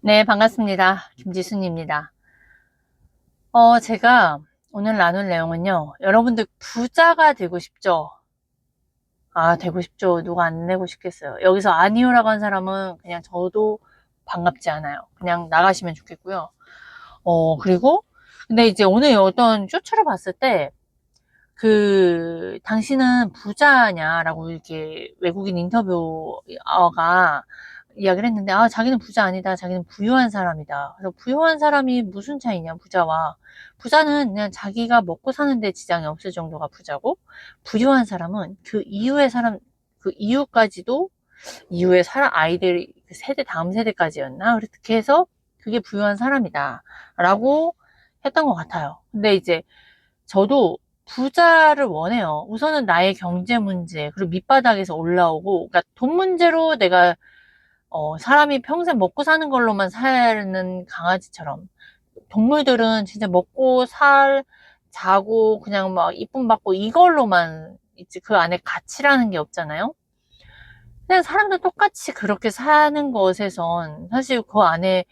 네, 반갑습니다. 김지순입니다. 제가 오늘 나눌 내용은요, 여러분들 부자가 되고 싶죠? 아, 되고 싶죠. 누가 안 되고 싶겠어요. 여기서 아니요라고 한 사람은 그냥 저도 반갑지 않아요. 그냥 나가시면 좋겠고요. 그리고, 근데 이제 오늘 어떤 쇼츠를 봤을 때, 당신은 부자냐라고 이렇게 외국인 인터뷰어가 이야기를 했는데, 아, 자기는 부자 아니다. 자기는 부유한 사람이다. 그래서 부유한 사람이 무슨 차이냐, 부자와. 부자는 그냥 자기가 먹고 사는데 지장이 없을 정도가 부자고, 부유한 사람은 그 이후까지도, 이후에 아이들 세대, 다음 세대까지였나? 그렇게 해서 그게 부유한 사람이다. 라고 했던 것 같아요. 근데 이제 저도 부자를 원해요. 우선은 나의 경제 문제, 그리고 밑바닥에서 올라오고, 그러니까 돈 문제로 내가 사람이 평생 먹고 사는 걸로만 사는 강아지처럼 동물들은 진짜 자고 그냥 막 이쁨 받고 이걸로만 있지 그 안에 가치라는 게 없잖아요. 그냥 사람도 똑같이 그렇게 사는 것에선 사실 그 안에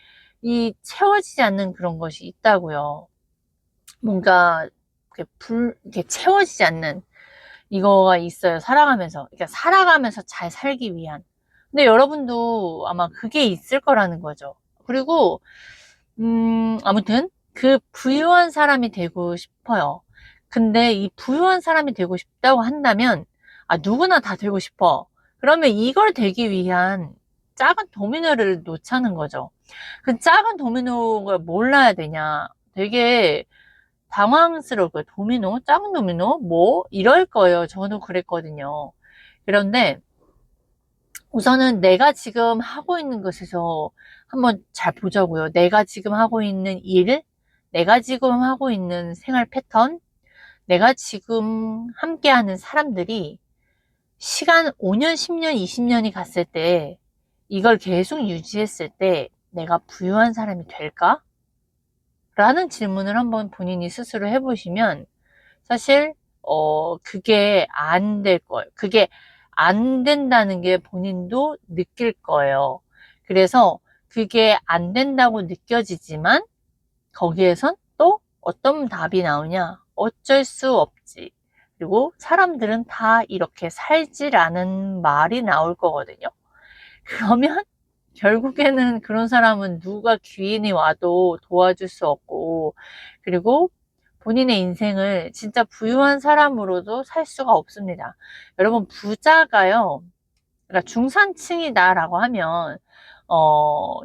채워지지 않는 그런 것이 있다고요. 뭔가 이렇게 채워지지 않는 이거가 있어요. 살아가면서. 그러니까 살아가면서 잘 살기 위한. 근데 여러분도 아마 그게 있을 거라는 거죠. 그리고, 아무튼, 그 부유한 사람이 되고 싶어요. 근데 이 부유한 사람이 되고 싶다고 한다면, 아, 누구나 다 되고 싶어. 그러면 이걸 되기 위한 작은 도미노를 놓자는 거죠. 그 작은 도미노가 몰라야 되냐. 되게 당황스러울 거예요. 도미노? 작은 도미노? 뭐? 이럴 거예요. 저도 그랬거든요. 그런데 우선은 내가 지금 하고 있는 것에서 한번 잘 보자고요. 내가 지금 하고 있는 일, 내가 지금 하고 있는 생활 패턴, 내가 지금 함께하는 사람들이 시간 5년, 10년, 20년이 갔을 때 이걸 계속 유지했을 때 내가 부유한 사람이 될까? 라는 질문을 한번 본인이 스스로 해보시면 사실 그게 안 될 거예요. 그게 안 된다는 게 본인도 느낄 거예요. 그래서 그게 안 된다고 느껴지지만 거기에선 또 어떤 답이 나오냐? 어쩔 수 없지. 그리고 사람들은 다 이렇게 살지라는 말이 나올 거거든요. 그러면 결국에는 그런 사람은 누가 귀인이 와도 도와줄 수 없고, 그리고 본인의 인생을 진짜 부유한 사람으로도 살 수가 없습니다. 여러분, 부자가요, 그러니까 중산층이다라고 하면,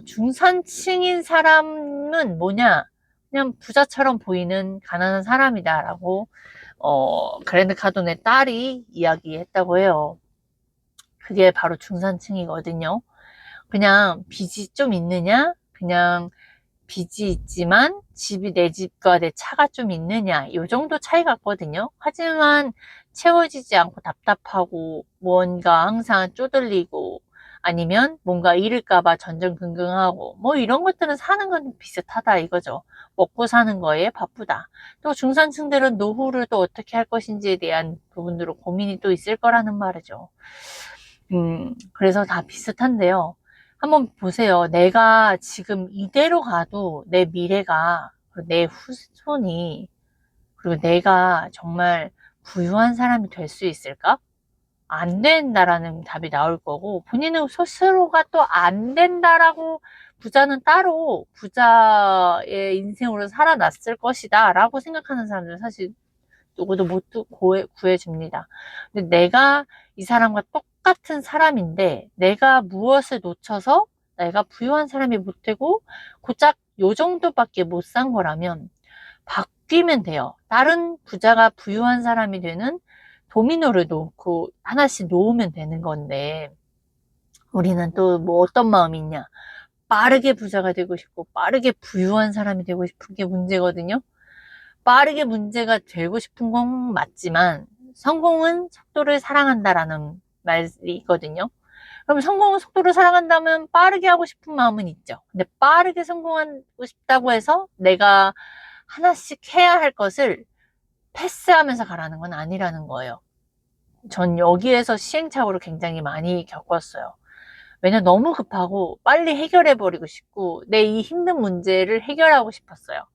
중산층인 사람은 뭐냐? 그냥 부자처럼 보이는 가난한 사람이다라고, 그랜드 카돈의 딸이 이야기했다고 해요. 그게 바로 중산층이거든요. 그냥 빚이 좀 있느냐? 그냥 빚이 있지만 내 집과 내 차가 좀 있느냐? 요 정도 차이 같거든요. 하지만 채워지지 않고 답답하고 뭔가 항상 쪼들리고 아니면 뭔가 잃을까봐 전전긍긍하고 뭐 이런 것들은 사는 건 비슷하다 이거죠. 먹고 사는 거에 바쁘다. 또 중산층들은 노후를 또 어떻게 할 것인지에 대한 부분으로 고민이 또 있을 거라는 말이죠. 그래서 다 비슷한데요. 한번 보세요. 내가 지금 이대로 가도 내 미래가, 내 후손이, 그리고 내가 정말 부유한 사람이 될 수 있을까? 안 된다라는 답이 나올 거고, 본인은 스스로가 또 안 된다라고 부자는 따로 부자의 인생으로 살아났을 것이다 라고 생각하는 사람들은 사실 누구도 못 구해줍니다. 근데 내가 이 사람과 똑같은 사람인데 내가 무엇을 놓쳐서 내가 부유한 사람이 못 되고 고작 요 정도밖에 못 산 거라면 바뀌면 돼요. 다른 부자가 부유한 사람이 되는 도미노를 놓고 하나씩 놓으면 되는 건데 우리는 또 뭐 어떤 마음이 있냐. 빠르게 부자가 되고 싶고 빠르게 부유한 사람이 되고 싶은 게 문제거든요. 빠르게 문제가 되고 싶은 건 맞지만 성공은 속도를 사랑한다라는 말이 있거든요. 그럼 성공은 속도를 사랑한다면 빠르게 하고 싶은 마음은 있죠. 근데 빠르게 성공하고 싶다고 해서 내가 하나씩 해야 할 것을 패스하면서 가라는 건 아니라는 거예요. 전 여기에서 시행착오를 굉장히 많이 겪었어요. 왜냐 너무 급하고 빨리 해결해버리고 싶고 내 이 힘든 문제를 해결하고 싶었어요.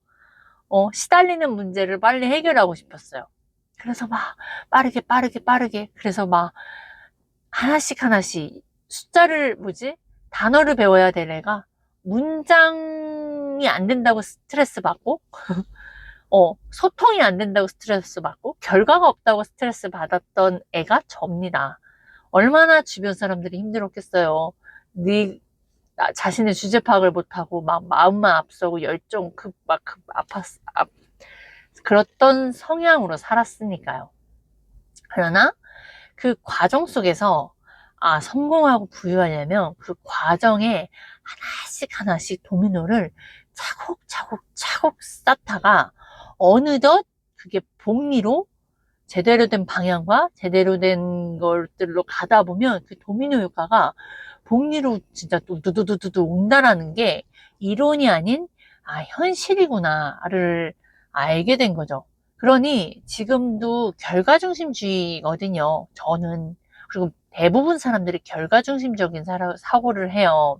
시달리는 문제를 빨리 해결하고 싶었어요. 그래서 막 빠르게 그래서 막 하나씩 하나씩 숫자를 단어를 배워야 될 애가 문장이 안 된다고 스트레스 받고 소통이 안 된다고 스트레스 받고 결과가 없다고 스트레스 받았던 애가 접니다. 얼마나 주변 사람들이 힘들었겠어요. 자신의 주제 파악을 못하고 막 마음만 앞서고 열정 그렇던 성향으로 살았으니까요. 그러나 그 과정 속에서 성공하고 부유하려면 그 과정에 하나씩 도미노를 차곡차곡 쌓다가 어느덧 그게 복리로 제대로 된 방향과 제대로 된 것들로 가다 보면 그 도미노 효과가 복리로 진짜 두두두두두 온다라는 게 이론이 아닌 현실이구나를 알게 된 거죠. 그러니 지금도 결과중심주의거든요. 저는. 그리고 대부분 사람들이 결과중심적인 사고를 해요.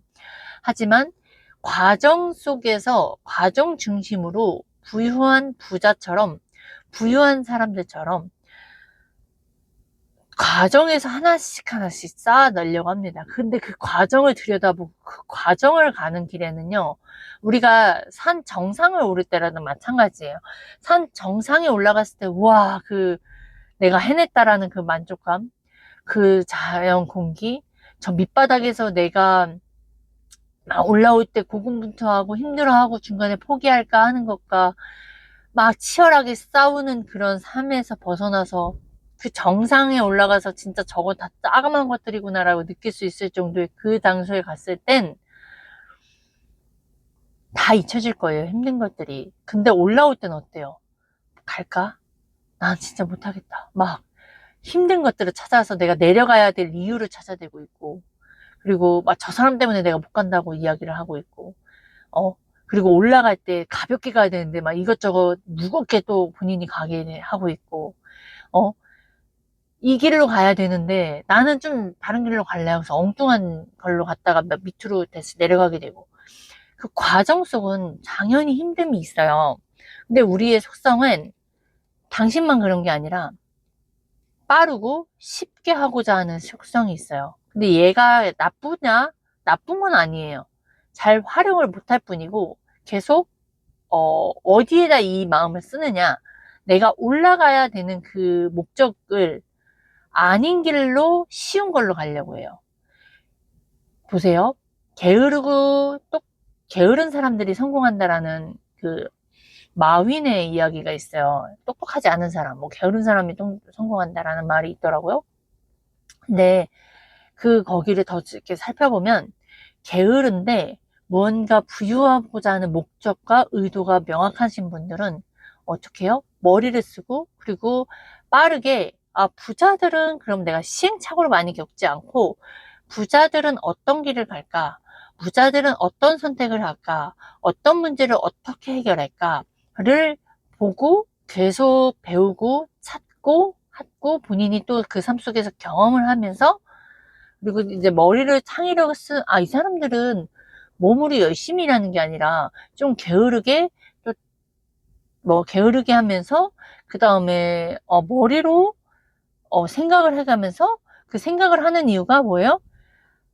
하지만 과정 속에서 과정 중심으로 부유한 부자처럼 부유한 사람들처럼 과정에서 하나씩 쌓아 넣으려고 합니다. 근데 그 과정을 들여다보고 그 과정을 가는 길에는요, 우리가 산 정상을 오를 때라도 마찬가지예요. 산 정상에 올라갔을 때, 우와, 내가 해냈다라는 그 만족감, 그 자연 공기, 저 밑바닥에서 내가 올라올 때 고군분투하고 힘들어하고 중간에 포기할까 하는 것과 막 치열하게 싸우는 그런 삶에서 벗어나서 그 정상에 올라가서 진짜 저거 다 따가만 것들이구나라고 느낄 수 있을 정도의 그 장소에 갔을 땐 다 잊혀질 거예요, 힘든 것들이. 근데 올라올 땐 어때요? 갈까? 난 진짜 못하겠다. 막 힘든 것들을 찾아서 내가 내려가야 될 이유를 찾아내고 있고, 그리고 막 저 사람 때문에 내가 못 간다고 이야기를 하고 있고, 그리고 올라갈 때 가볍게 가야 되는데 막 이것저것 무겁게 또 본인이 가게 하고 있고, 이 길로 가야 되는데 나는 좀 다른 길로 갈래 하고서 엉뚱한 걸로 갔다가 밑으로 다시 내려가게 되고, 그 과정 속은 당연히 힘듦이 있어요. 근데 우리의 속성은 당신만 그런 게 아니라 빠르고 쉽게 하고자 하는 속성이 있어요. 근데 얘가 나쁘냐? 나쁜 건 아니에요. 잘 활용을 못할 뿐이고 계속 어디에다 이 마음을 쓰느냐, 내가 올라가야 되는 그 목적을 아닌 길로 쉬운 걸로 가려고 해요. 보세요. 게으른 사람들이 성공한다라는 그 마윈의 이야기가 있어요. 똑똑하지 않은 사람, 게으른 사람이 성공한다라는 말이 있더라고요. 근데 거기를 더 이렇게 살펴보면 게으른데 무언가 부유하고자 하는 목적과 의도가 명확하신 분들은 어떻게 해요? 머리를 쓰고, 그리고 빠르게, 부자들은 그럼 내가 시행착오를 많이 겪지 않고 부자들은 어떤 길을 갈까? 부자들은 어떤 선택을 할까? 어떤 문제를 어떻게 해결할까?를 보고 계속 배우고 찾고 하고 본인이 또 그 삶 속에서 경험을 하면서, 그리고 이제 머리를 창의력을 이 사람들은 몸으로 열심히 일하는 게 아니라 좀 게으르게, 또 게으르게 하면서 그 다음에 머리로 생각을 해가면서, 그 생각을 하는 이유가 뭐예요?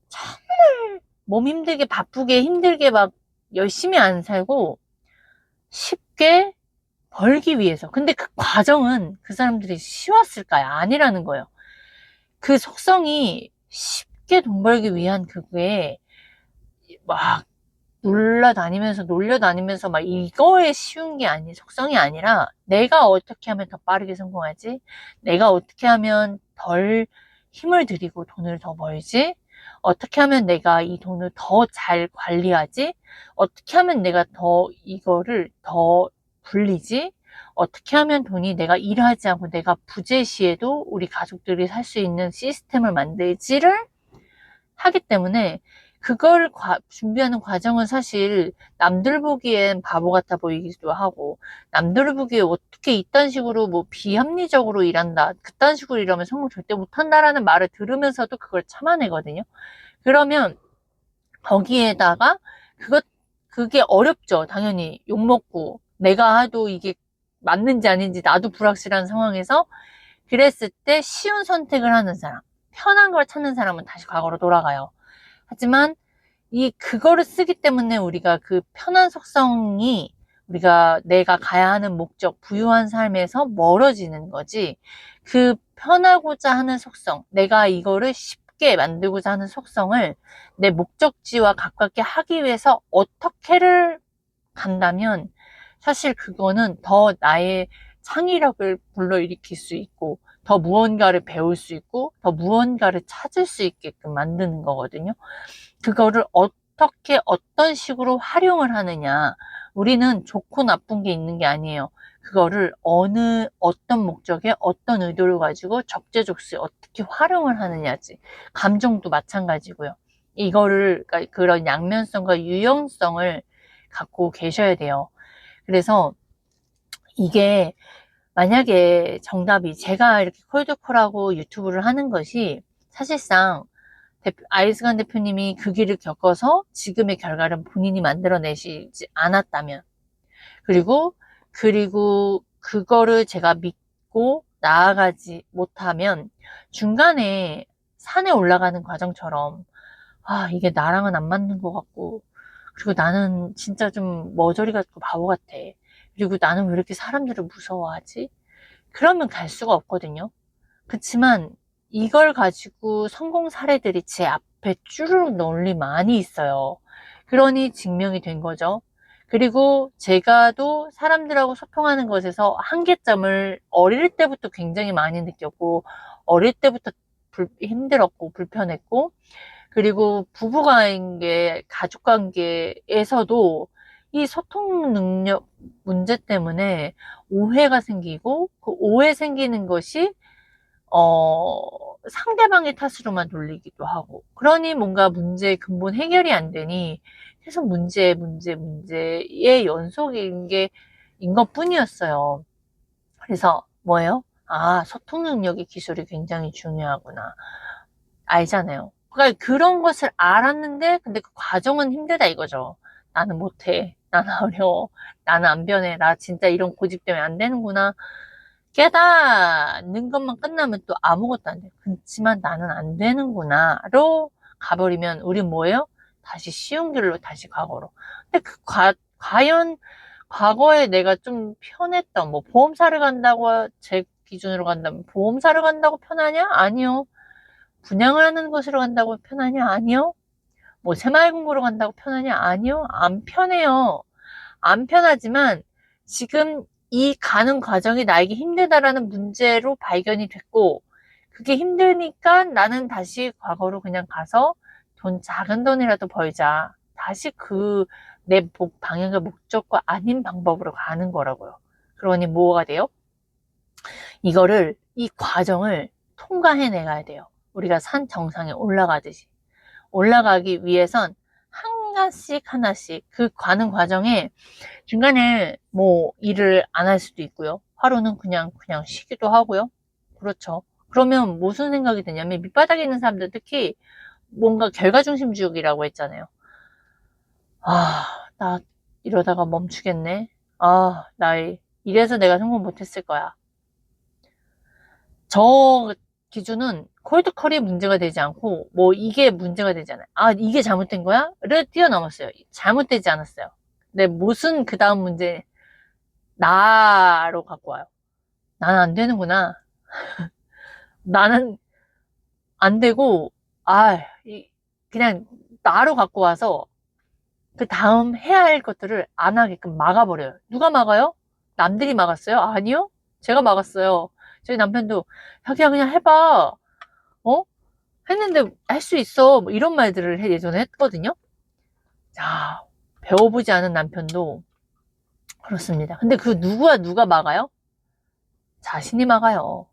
정말 몸 힘들게 바쁘게 힘들게 막 열심히 안 살고 쉽게 벌기 위해서. 근데 그 과정은 그 사람들이 쉬웠을까요? 아니라는 거예요. 그 속성이 쉽게 돈 벌기 위한 그게 막 놀려다니면서 막 이거에 쉬운 게 속성이 아니라, 내가 어떻게 하면 더 빠르게 성공하지? 내가 어떻게 하면 덜 힘을 들이고 돈을 더 벌지? 어떻게 하면 내가 이 돈을 더 잘 관리하지? 어떻게 하면 내가 이거를 더 불리지? 어떻게 하면 돈이 내가 일하지 않고 내가 부재 시에도 우리 가족들이 살 수 있는 시스템을 만들지를 하기 때문에, 그걸 준비하는 과정은 사실 남들 보기엔 바보 같아 보이기도 하고, 남들 보기에 어떻게 이딴 식으로 비합리적으로 일한다, 그딴 식으로 일하면 성공 절대 못한다라는 말을 들으면서도 그걸 참아내거든요. 그러면 거기에다가 그게 어렵죠. 당연히 욕먹고 내가 해도 이게 맞는지 아닌지 나도 불확실한 상황에서 그랬을 때 쉬운 선택을 하는 사람, 편한 걸 찾는 사람은 다시 과거로 돌아가요. 하지만 그거를 쓰기 때문에 우리가 그 편한 속성이 내가 가야 하는 목적, 부유한 삶에서 멀어지는 거지. 그 편하고자 하는 속성, 내가 이거를 쉽게 만들고자 하는 속성을 내 목적지와 가깝게 하기 위해서 어떻게를 간다면 사실 그거는 더 나의 창의력을 불러일으킬 수 있고 더 무언가를 배울 수 있고 더 무언가를 찾을 수 있게끔 만드는 거거든요. 그거를 어떻게 어떤 식으로 활용을 하느냐. 우리는 좋고 나쁜 게 있는 게 아니에요. 그거를 어떤 목적에 어떤 의도를 가지고 적재적소에 어떻게 활용을 하느냐지. 감정도 마찬가지고요. 그러니까 그런 양면성과 유연성을 갖고 계셔야 돼요. 그래서 이게 만약에 정답이 제가 이렇게 콜드콜하고 유튜브를 하는 것이 사실상 아이스간 대표님이 그 길을 겪어서 지금의 결과를 본인이 만들어내시지 않았다면 그리고 그거를 제가 믿고 나아가지 못하면 중간에 산에 올라가는 과정처럼 이게 나랑은 안 맞는 것 같고 그리고 나는 진짜 좀 머저리 같고 바보 같아. 그리고 나는 왜 이렇게 사람들을 무서워하지? 그러면 갈 수가 없거든요. 그렇지만 이걸 가지고 성공 사례들이 제 앞에 쭈르륵 널리 많이 있어요. 그러니 증명이 된 거죠. 그리고 제가도 사람들하고 소통하는 것에서 한계점을 어릴 때부터 굉장히 많이 느꼈고 어릴 때부터 힘들었고 불편했고 그리고 부부관계, 가족관계에서도 이 소통 능력 문제 때문에 오해가 생기고 그 오해 생기는 것이 상대방의 탓으로만 돌리기도 하고 그러니 뭔가 문제의 근본 해결이 안 되니 계속 문제의 연속인 것뿐이었어요. 그래서 뭐예요? 소통 능력의 기술이 굉장히 중요하구나. 알잖아요. 그러니까 그런 것을 알았는데 근데 그 과정은 힘들다 이거죠. 나는 못해. 나는 어려워. 나는 안 변해. 나 진짜 이런 고집 때문에 안 되는구나. 깨닫는 것만 끝나면 또 아무것도 안 돼. 그렇지만 나는 안 되는구나로 가버리면 우린 뭐예요? 다시 쉬운 길로 다시 과거로. 근데 과연 과거에 내가 좀 편했던 뭐 보험사를 간다고 제 기준으로 간다면 보험사를 간다고 편하냐? 아니요. 분양을 하는 곳으로 간다고 편하냐? 아니요. 뭐 새마을금고로 간다고 편하냐? 아니요. 안 편해요. 안 편하지만 지금 이 가는 과정이 나에게 힘들다라는 문제로 발견이 됐고 그게 힘드니까 나는 다시 과거로 그냥 가서 작은 돈이라도 벌자. 다시 내 방향의 목적과 아닌 방법으로 가는 거라고요. 그러니 뭐가 돼요? 이 과정을 통과해 내가야 돼요. 우리가 산 정상에 올라가듯이. 올라가기 위해선 하나씩 그 가는 과정에 중간에 뭐 일을 안 할 수도 있고요. 하루는 그냥 쉬기도 하고요. 그렇죠. 그러면 무슨 생각이 드냐면 밑바닥에 있는 사람들 특히 뭔가 결과중심주의라고 했잖아요. 나 이러다가 멈추겠네. 이래서 내가 성공 못했을 거야. 저 기준은 콜드컬이 문제가 되지 않고 뭐 이게 문제가 되잖아요. 이게 잘못된 거야? 를 뛰어넘었어요. 잘못되지 않았어요. 근데 무슨 그 다음 문제 나로 갖고 와요. 나는 안 되는구나. 나는 안 되고 그냥 나로 갖고 와서 그 다음 해야 할 것들을 안 하게끔 막아버려요. 누가 막아요? 남들이 막았어요? 아니요. 제가 막았어요. 저희 남편도 자기야 그냥 해봐. 했는데 할 수 있어. 뭐 이런 말들을 예전에 했거든요. 자, 배워보지 않은 남편도 그렇습니다. 근데 누가 막아요? 자신이 막아요.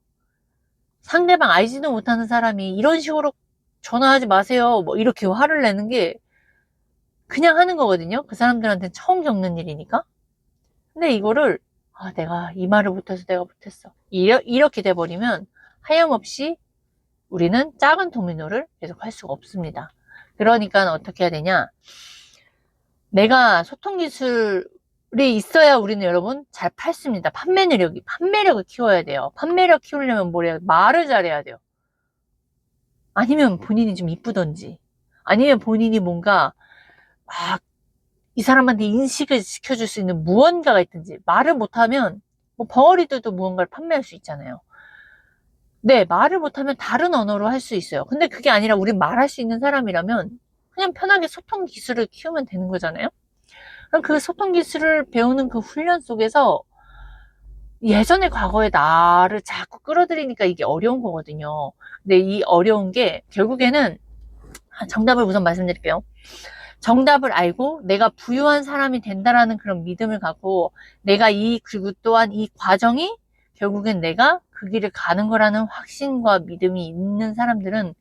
상대방 알지도 못하는 사람이 이런 식으로 전화하지 마세요. 뭐 이렇게 화를 내는 게 그냥 하는 거거든요. 그 사람들한테는 처음 겪는 일이니까. 근데 이거를 내가 이 말을 못해서 내가 못했어. 이렇게 돼버리면 하염없이 우리는 작은 도미노를 계속 할 수가 없습니다. 그러니까 어떻게 해야 되냐? 내가 소통 기술이 있어야 우리는 여러분 잘 팔습니다. 판매력을 키워야 돼요. 판매력 키우려면 뭘 해야 돼요? 말을 잘해야 돼요. 아니면 본인이 좀 이쁘던지, 아니면 본인이 뭔가 이 사람한테 인식을 시켜줄 수 있는 무언가가 있든지. 말을 못하면 뭐 벙어리들도 무언가를 판매할 수 있잖아요. 네, 말을 못하면 다른 언어로 할 수 있어요. 근데 그게 아니라 우린 말할 수 있는 사람이라면 그냥 편하게 소통 기술을 키우면 되는 거잖아요. 그럼 그 소통 기술을 배우는 그 훈련 속에서 예전의 과거의 나를 자꾸 끌어들이니까 이게 어려운 거거든요. 근데 이 어려운 게 결국에는 정답을 우선 말씀드릴게요. 정답을 알고 내가 부유한 사람이 된다라는 그런 믿음을 갖고 내가 그리고 또한 이 과정이 결국엔 내가 그 길을 가는 거라는 확신과 믿음이 있는 사람들은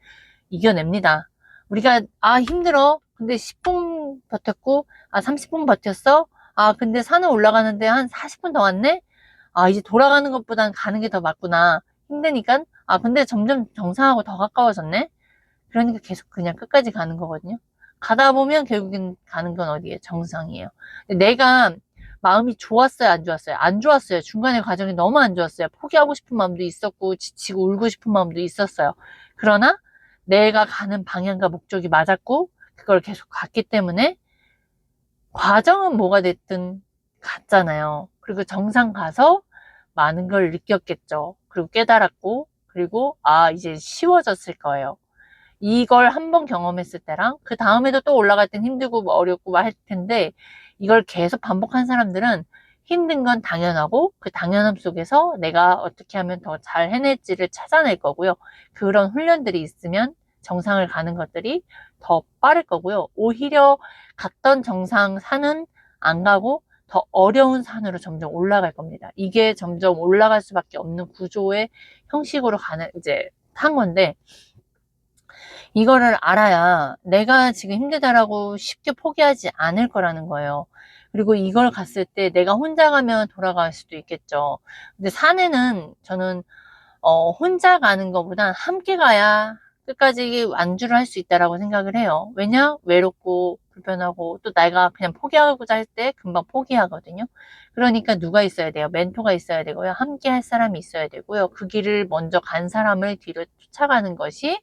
이겨냅니다. 우리가 힘들어. 근데 10분 버텼고 30분 버텼어. 근데 산을 올라가는데 한 40분 더 왔네. 이제 돌아가는 것보단 가는 게 더 맞구나. 힘드니까. 근데 점점 정상하고 더 가까워졌네. 그러니까 계속 그냥 끝까지 가는 거거든요. 가다 보면 결국엔 가는 건 어디에? 정상이에요. 내가 마음이 좋았어요, 안 좋았어요? 안 좋았어요. 중간에 과정이 너무 안 좋았어요. 포기하고 싶은 마음도 있었고, 지치고 울고 싶은 마음도 있었어요. 그러나 내가 가는 방향과 목적이 맞았고, 그걸 계속 갔기 때문에 과정은 뭐가 됐든 갔잖아요. 그리고 정상 가서 많은 걸 느꼈겠죠. 그리고 깨달았고, 그리고 이제 쉬워졌을 거예요. 이걸 한번 경험했을 때랑 그 다음에도 또 올라갈 땐 힘들고 어렵고 할 텐데 이걸 계속 반복한 사람들은 힘든 건 당연하고 그 당연함 속에서 내가 어떻게 하면 더 잘 해낼지를 찾아낼 거고요. 그런 훈련들이 있으면 정상을 가는 것들이 더 빠를 거고요. 오히려 갔던 정상 산은 안 가고 더 어려운 산으로 점점 올라갈 겁니다. 이게 점점 올라갈 수밖에 없는 구조의 형식으로 탄 건데 이거를 알아야 내가 지금 힘들다라고 쉽게 포기하지 않을 거라는 거예요. 그리고 이걸 갔을 때 내가 혼자 가면 돌아갈 수도 있겠죠. 근데 산에는 저는 혼자 가는 것보단 함께 가야 끝까지 완주를 할 수 있다라고 생각을 해요. 왜냐? 외롭고 불편하고 또 내가 그냥 포기하고자 할 때 금방 포기하거든요. 그러니까 누가 있어야 돼요? 멘토가 있어야 되고요. 함께 할 사람이 있어야 되고요. 그 길을 먼저 간 사람을 뒤로 쫓아가는 것이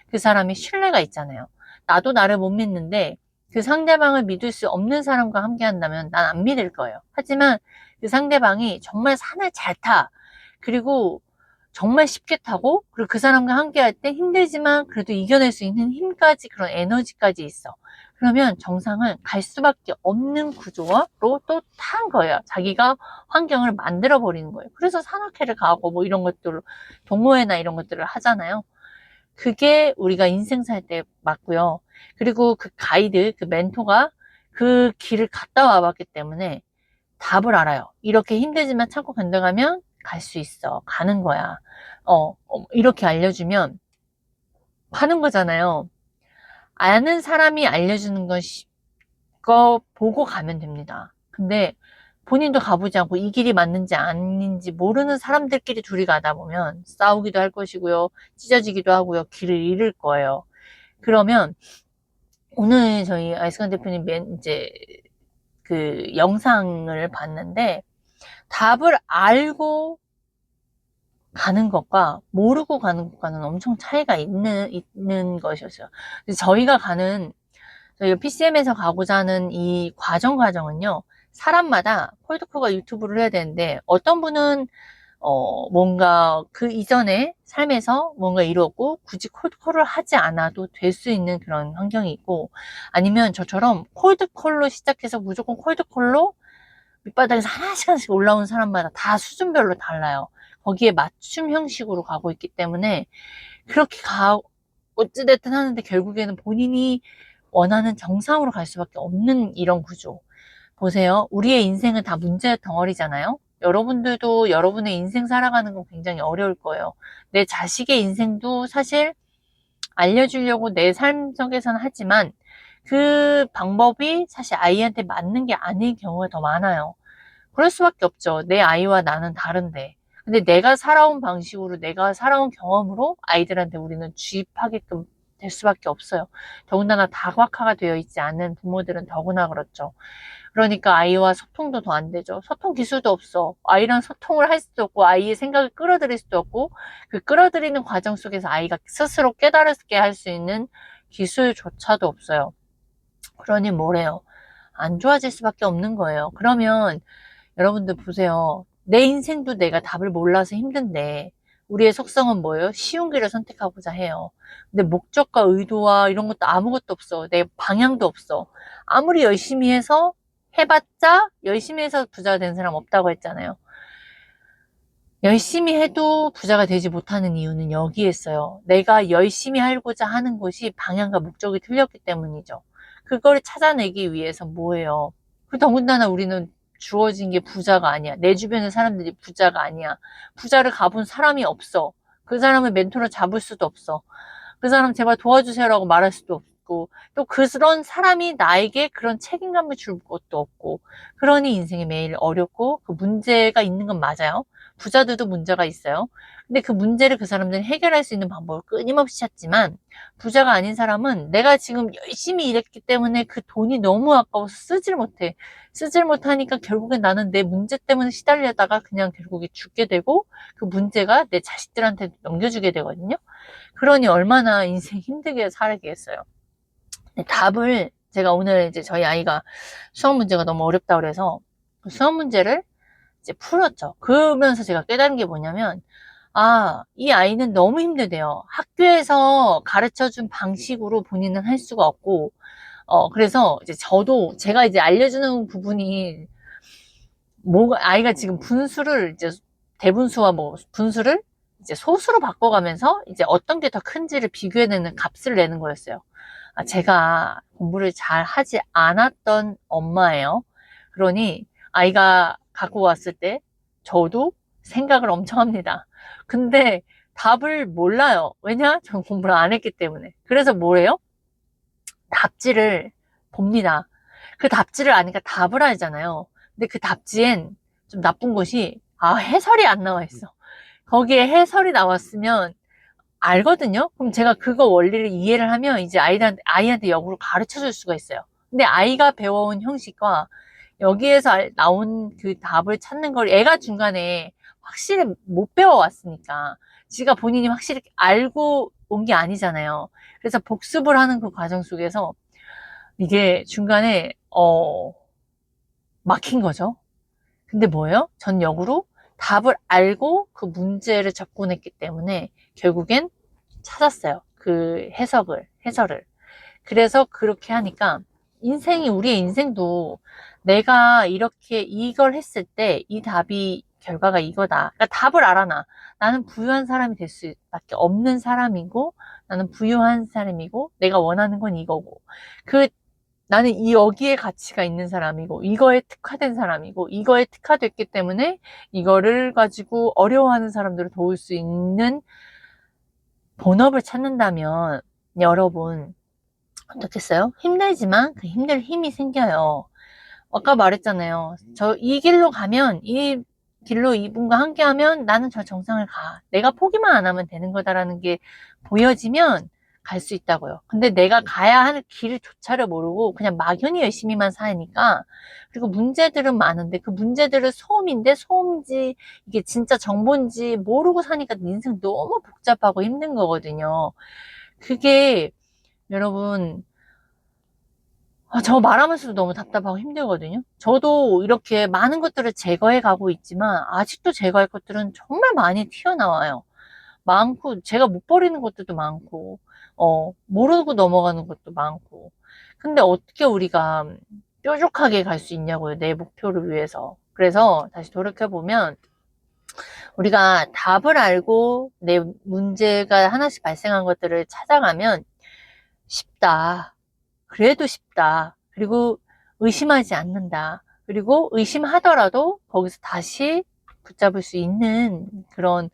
그 사람이 신뢰가 있잖아요. 나도 나를 못 믿는데 그 상대방을 믿을 수 없는 사람과 함께 한다면 난 안 믿을 거예요. 하지만 그 상대방이 정말 산을 잘 타. 그리고 정말 쉽게 타고 그리고 그 사람과 함께 할 때 힘들지만 그래도 이겨낼 수 있는 힘까지 그런 에너지까지 있어. 그러면 정상을 갈 수밖에 없는 구조로 또 탄 거예요. 자기가 환경을 만들어 버리는 거예요. 그래서 산악회를 가고 뭐 이런 것들 동호회나 이런 것들을 하잖아요. 그게 우리가 인생 살 때 맞고요. 그리고 그 가이드, 그 멘토가 그 길을 갔다 와봤기 때문에 답을 알아요. 이렇게 힘들지만 참고 견뎌가면 갈 수 있어. 가는 거야. 이렇게 알려주면 하는 거잖아요. 아는 사람이 알려주는 거 보고 가면 됩니다. 근데 본인도 가보지 않고 이 길이 맞는지 아닌지 모르는 사람들끼리 둘이 가다 보면 싸우기도 할 것이고요. 찢어지기도 하고요. 길을 잃을 거예요. 그러면 오늘 저희 아이스간 대표님 이제 그 영상을 봤는데 답을 알고 가는 것과 모르고 가는 것과는 엄청 차이가 있는 것이었어요. 저희가 PCM에서 가고자 하는 이 과정은요, 사람마다 콜드콜과 유튜브를 해야 되는데, 어떤 분은, 뭔가 그 이전에 삶에서 뭔가 이루었고, 굳이 콜드콜을 하지 않아도 될 수 있는 그런 환경이 있고, 아니면 저처럼 콜드콜로 시작해서 무조건 콜드콜로 밑바닥에서 하나씩 하나씩 올라온 사람마다 다 수준별로 달라요. 거기에 맞춤 형식으로 가고 있기 때문에, 그렇게 어찌됐든 하는데 결국에는 본인이 원하는 정상으로 갈 수밖에 없는 이런 구조. 보세요. 우리의 인생은 다 문제 덩어리잖아요. 여러분들도 여러분의 인생 살아가는 건 굉장히 어려울 거예요. 내 자식의 인생도 사실 알려주려고 내 삶 속에서는 하지만 그 방법이 사실 아이한테 맞는 게 아닌 경우가 더 많아요. 그럴 수밖에 없죠. 내 아이와 나는 다른데. 근데 내가 살아온 방식으로, 내가 살아온 경험으로 아이들한테 우리는 주입하게끔 될 수밖에 없어요. 더군다나 다각화가 되어 있지 않은 부모들은 더구나 그렇죠. 그러니까 아이와 소통도 더 안 되죠. 소통 기술도 없어. 아이랑 소통을 할 수도 없고, 아이의 생각을 끌어들일 수도 없고, 그 끌어들이는 과정 속에서 아이가 스스로 깨달게 할 수 있는 기술조차도 없어요. 그러니 뭐래요? 안 좋아질 수밖에 없는 거예요. 그러면 여러분들 보세요. 내 인생도 내가 답을 몰라서 힘든데, 우리의 속성은 뭐예요? 쉬운 길을 선택하고자 해요. 근데 목적과 의도와 이런 것도 아무것도 없어. 내 방향도 없어. 아무리 열심히 해서 해봤자 열심히 해서 부자가 된 사람 없다고 했잖아요. 열심히 해도 부자가 되지 못하는 이유는 여기에 있어요. 내가 열심히 하고자 하는 것이 방향과 목적이 틀렸기 때문이죠. 그걸 찾아내기 위해서 뭐예요? 그 더군다나 우리는 주어진 게 부자가 아니야. 내 주변의 사람들이 부자가 아니야. 부자를 가본 사람이 없어. 그 사람을 멘토로 잡을 수도 없어. 그 사람 제발 도와주세요라고 말할 수도 없고, 또 그런 사람이 나에게 그런 책임감을 줄 것도 없고, 그러니 인생이 매일 어렵고 그 문제가 있는 건 맞아요. 부자들도 문제가 있어요. 근데 그 문제를 그 사람들이 해결할 수 있는 방법을 끊임없이 찾지만, 부자가 아닌 사람은 내가 지금 열심히 일했기 때문에 그 돈이 너무 아까워서 쓰질 못해. 쓰질 못하니까 결국엔 나는 내 문제 때문에 시달려다가 그냥 결국에 죽게 되고, 그 문제가 내 자식들한테 넘겨주게 되거든요. 그러니 얼마나 인생 힘들게 살겠어요. 답을 제가 오늘 이제 저희 아이가 수학 문제가 너무 어렵다 그래서 그 수학 문제를 이제 풀었죠. 그러면서 제가 깨달은 게 뭐냐면, 아, 이 아이는 너무 힘들대요. 학교에서 가르쳐 준 방식으로 본인은 할 수가 없고, 그래서 이제 제가 이제 알려주는 부분이, 아이가 지금 분수를 이제 대분수와 뭐 분수를 이제 소수로 바꿔가면서 이제 어떤 게 더 큰지를 비교해내는 값을 내는 거였어요. 제가 공부를 잘 하지 않았던 엄마예요. 그러니 아이가 갖고 왔을 때 저도 생각을 엄청 합니다. 근데 답을 몰라요. 왜냐? 전 공부를 안 했기 때문에. 그래서 뭐래요? 답지를 봅니다. 그 답지를 아니까 답을 알잖아요. 근데 그 답지엔 좀 나쁜 것이, 해설이 안 나와 있어. 거기에 해설이 나왔으면 알거든요? 그럼 제가 그거 원리를 이해를 하면 이제 아이한테 역으로 가르쳐 줄 수가 있어요. 근데 아이가 배워온 형식과 여기에서 나온 그 답을 찾는 걸 애가 중간에 확실히 못 배워왔으니까 지가 본인이 확실히 알고 온 게 아니잖아요. 그래서 복습을 하는 그 과정 속에서 이게 중간에 막힌 거죠. 근데 뭐예요? 전 역으로 답을 알고 그 문제를 접근했기 때문에 결국엔 찾았어요. 그 해설을. 그래서 그렇게 하니까 우리의 인생도 내가 이렇게 이걸 했을 때 이 결과가 이거다. 그러니까 답을 알아놔. 나는 부유한 사람이 될 수밖에 없는 사람이고, 나는 부유한 사람이고, 내가 원하는 건 이거고. 나는 여기에 가치가 있는 사람이고, 이거에 특화된 사람이고, 이거에 특화됐기 때문에 이거를 가지고 어려워하는 사람들을 도울 수 있는 본업을 찾는다면, 여러분, 어떻겠어요? 힘들지만 그 힘들 힘이 생겨요. 아까 말했잖아요. 이 길로 가면, 이 길로 이분과 함께 하면 나는 저 정상을 가. 내가 포기만 안 하면 되는 거다라는 게 보여지면 갈 수 있다고요. 근데 내가 가야 하는 길조차를 모르고 그냥 막연히 열심히만 사니까, 그리고 문제들은 많은데 그 문제들은 소음인지 이게 진짜 정보인지 모르고 사니까 인생 너무 복잡하고 힘든 거거든요. 그게 여러분, 저 말하면서도 너무 답답하고 힘들거든요. 저도 이렇게 많은 것들을 제거해 가고 있지만 아직도 제거할 것들은 정말 많이 튀어나와요. 많고, 제가 못 버리는 것들도 많고, 모르고 넘어가는 것도 많고. 근데 어떻게 우리가 뾰족하게 갈 수 있냐고요, 내 목표를 위해서. 그래서 다시 돌이켜보면, 우리가 답을 알고 내 문제가 하나씩 발생한 것들을 찾아가면 쉽다. 그래도 쉽다. 그리고 의심하지 않는다. 그리고 의심하더라도 거기서 다시 붙잡을 수 있는 그런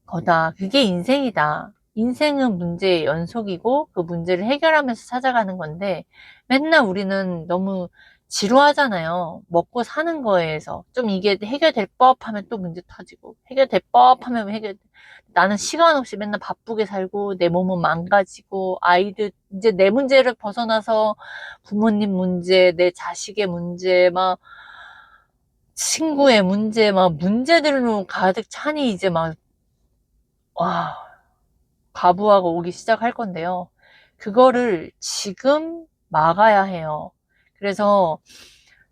거다. 그게 인생이다. 인생은 문제의 연속이고 그 문제를 해결하면서 찾아가는 건데 맨날 우리는 너무 지루하잖아요. 먹고 사는 거에서. 좀 이게 해결될 법 하면 또 문제 터지고, 해결될 법 하면 나는 시간 없이 맨날 바쁘게 살고, 내 몸은 망가지고, 아이들, 이제 내 문제를 벗어나서 부모님 문제, 내 자식의 문제, 막, 친구의 문제, 막, 문제들로 가득 차니 이제 막, 와, 과부하가 오기 시작할 건데요. 그거를 지금 막아야 해요. 그래서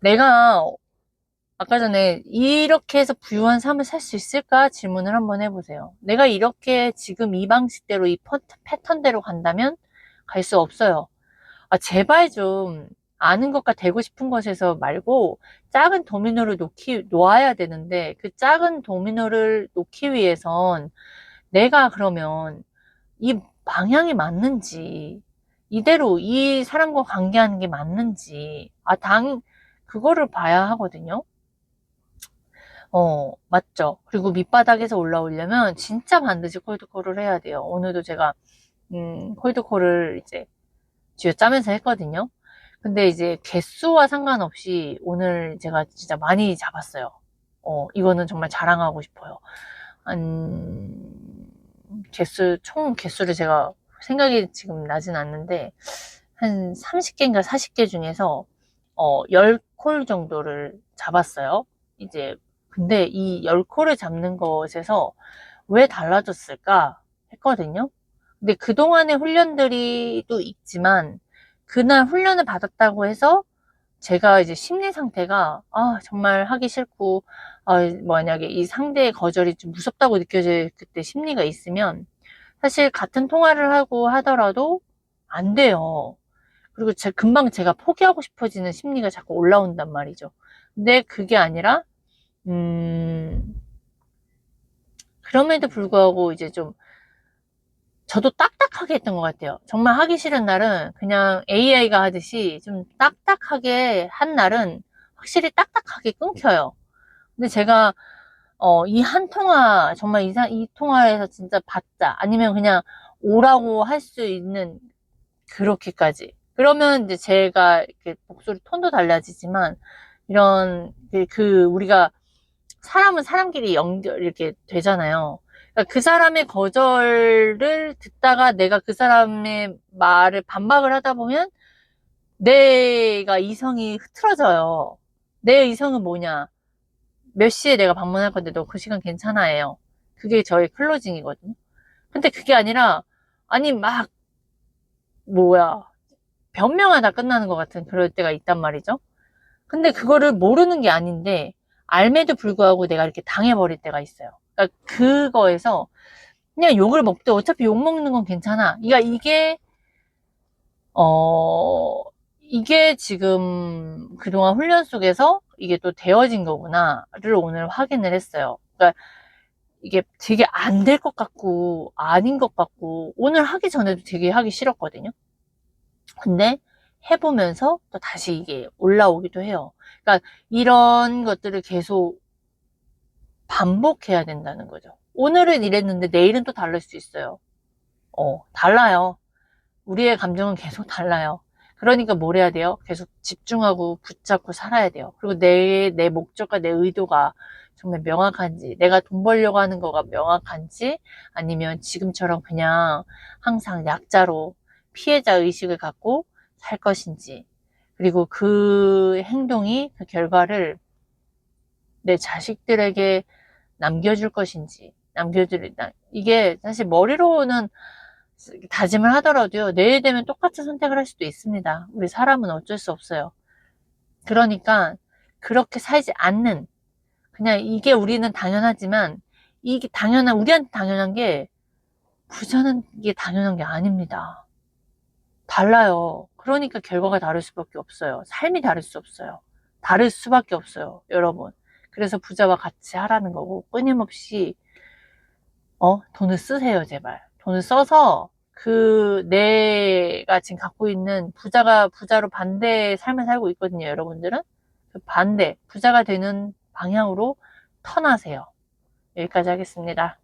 내가 아까 전에 이렇게 해서 부유한 삶을 살 수 있을까 질문을 한번 해보세요. 내가 이렇게 지금 이 방식대로 이 패턴대로 간다면 갈 수 없어요. 아, 제발 좀 아는 것과 되고 싶은 것에서 말고 작은 도미노를 놓아야 되는데 그 작은 도미노를 놓기 위해선 내가 그러면 이 방향이 맞는지, 이대로 이 사람과 관계하는 게 맞는지, 그거를 봐야 하거든요. 맞죠. 그리고 밑바닥에서 올라오려면 진짜 반드시 콜드콜을 해야 돼요. 오늘도 제가, 콜드콜을 이제 쥐어짜면서 했거든요. 근데 이제 개수와 상관없이 오늘 제가 진짜 많이 잡았어요. 이거는 정말 자랑하고 싶어요. 한, 총 개수를 제가 생각이 지금 나진 않는데, 한 30개인가 40개 중에서, 10콜 정도를 잡았어요. 이제, 근데 이 10콜을 잡는 것에서 왜 달라졌을까 했거든요. 근데 그동안의 훈련들이 또 있지만, 그날 훈련을 받았다고 해서 제가 이제 심리 상태가 정말 하기 싫고 만약에 이 상대의 거절이 좀 무섭다고 느껴질 그때 심리가 있으면 사실 같은 통화를 하고 하더라도 안 돼요. 그리고 금방 제가 포기하고 싶어지는 심리가 자꾸 올라온단 말이죠. 근데 그게 아니라 그럼에도 불구하고 이제 좀 저도 딱딱하게 했던 것 같아요. 정말 하기 싫은 날은 그냥 AI가 하듯이 좀 딱딱하게 한 날은 확실히 딱딱하게 끊겨요. 근데 제가 이 한 통화 정말 이 통화에서 진짜 받자 아니면 그냥 오라고 할 수 있는 그렇게까지 그러면 이제 제가 이렇게 목소리 톤도 달라지지만 이런 우리가 사람은 사람끼리 이렇게 되잖아요. 그러니까 그 사람의 거절을 듣다가 내가 그 사람의 말을 반박을 하다 보면 내가 이성이 흐트러져요. 내 이성은 뭐냐? 몇 시에 내가 방문할 건데 너 그 시간 괜찮아해요. 그게 저의 클로징이거든요. 근데 그게 아니라 아니 막 뭐야 변명하다 끝나는 것 같은 그럴 때가 있단 말이죠. 근데 그거를 모르는 게 아닌데 알매도 불구하고 내가 이렇게 당해버릴 때가 있어요. 그러니까 그거에서 그냥 욕을 먹되 어차피 욕 먹는 건 괜찮아. 그러니까 이게 지금 그동안 훈련 속에서 이게 또 되어진 거구나를 오늘 확인을 했어요. 그러니까 이게 되게 안 될 것 같고 아닌 것 같고 오늘 하기 전에도 되게 하기 싫었거든요. 근데 해보면서 또 다시 이게 올라오기도 해요. 그러니까 이런 것들을 계속 반복해야 된다는 거죠. 오늘은 이랬는데 내일은 또 다를 수 있어요. 달라요. 우리의 감정은 계속 달라요. 그러니까 뭘 해야 돼요? 계속 집중하고 붙잡고 살아야 돼요. 그리고 내 목적과 내 의도가 정말 명확한지, 내가 돈 벌려고 하는 거가 명확한지, 아니면 지금처럼 그냥 항상 약자로 피해자 의식을 갖고 살 것인지, 그리고 그 행동이, 그 결과를 내 자식들에게 남겨줄 것인지, 이게 사실 머리로는 다짐을 하더라도요, 내일 되면 똑같은 선택을 할 수도 있습니다. 우리 사람은 어쩔 수 없어요. 그러니까, 그렇게 살지 않는, 그냥 이게 우리는 당연하지만, 우리한테 당연한 게, 부자는 이게 당연한 게 아닙니다. 달라요. 그러니까 결과가 다를 수밖에 없어요. 삶이 다를 수 없어요. 다를 수밖에 없어요, 여러분. 그래서 부자와 같이 하라는 거고, 끊임없이, 돈을 쓰세요, 제발. 돈을 써서, 내가 지금 갖고 있는 부자로 반대의 삶을 살고 있거든요, 여러분들은. 그 부자가 되는 방향으로 턴하세요. 여기까지 하겠습니다.